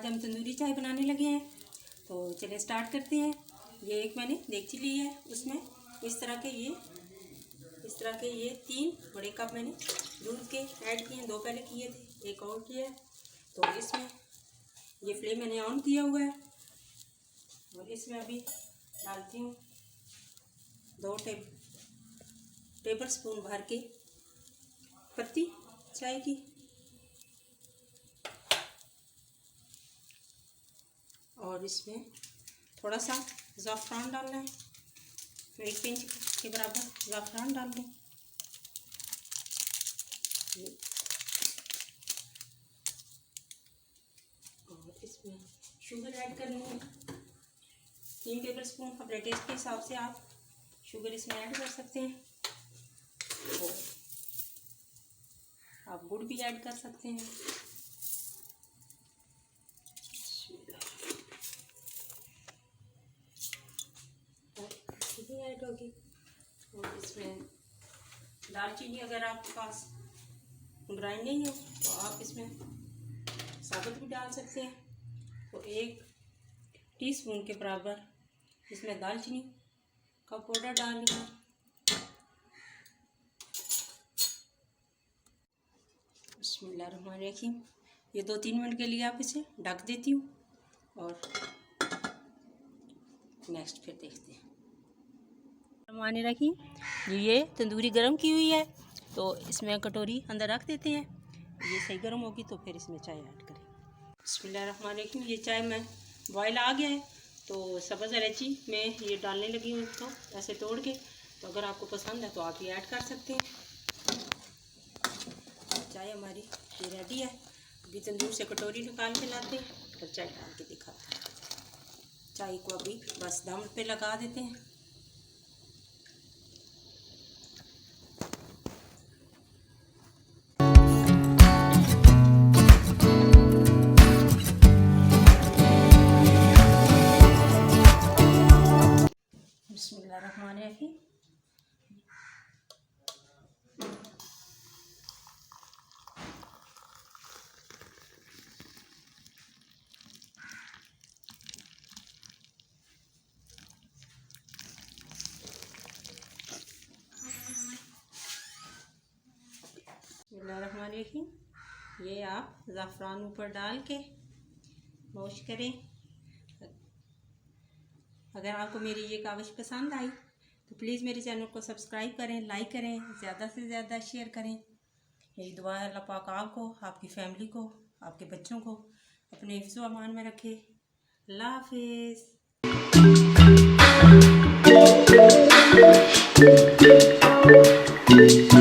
आज हम तंदूरी चाय बनाने लगे हैं, तो चलिए स्टार्ट करते हैं। ये एक मैंने देगची ली है, उसमें इस तरह के ये 3 बड़े कप मैंने दूध के ऐड किए हैं। 2 पहले किए थे, एक और किया है। तो इसमें ये फ्लेम मैंने ऑन किया हुआ है और इसमें अभी डालती हूँ 2 टेबल स्पून भर के पत्ती चाय की, और इसमें थोड़ा सा ज़ाफ़रान डालना है। 1 पिंच के बराबर ज़ाफ़रान डाल दूँ। और इसमें शुगर ऐड करनी है 3 टेबल स्पून। अपने टेस्ट के हिसाब से आप शुगर इसमें ऐड कर सकते हैं। तो आप गुड़ भी ऐड कर सकते हैं। ये ऐड होगी। और इसमें दालचीनी अगर आपके पास ग्राइंड नहीं है तो आप इसमें साबुत भी डाल सकते हैं। तो 1 टीस्पून के बराबर इसमें दालचीनी का पाउडर डाल लिया। बिस्मिल्लाहिर्रहमानिर्रहीम। ये 2-3 मिनट के लिए आप इसे ढक देती हूँ और नेक्स्ट फिर देखते हैं। माने रखी ये तंदूरी गरम की हुई है, तो इसमें कटोरी अंदर रख देते हैं। ये सही गर्म होगी तो फिर इसमें चाय ऐड करें। बिस्मिल्लाहिर्रहमानिर्रहीम। ये चाय में बॉयल आ गया है, तो सब्ज़ इलायची में ये डालने लगी हूँ तो ऐसे तोड़ के। तो अगर आपको पसंद है तो आप ये ऐड कर सकते हैं। चाय हमारी ये रेडी है। अभी तंदूर से कटोरी निकाल के लाते हैं और चाय डाल के दिखाते हैं। चाय को अभी बस दम पे लगा देते हैं। बिस्मिल्लाहिर्रहमानिर्रहीम। बिस्मिल्लाहिर्रहमानिर्रहीम। ये आप ज़ाफ़रान ऊपर डाल के नोश करें। अगर आपको मेरी ये काविश पसंद आई तो प्लीज़ मेरे चैनल को सब्सक्राइब करें, लाइक करें, ज़्यादा से ज़्यादा शेयर करें। मेरी दुआ है अल्लाह पाक आपको, आपकी फैमिली को, आपके बच्चों को अपने हिफ्ज़ व अमान में रखे। अल्लाह हाफ़िज़।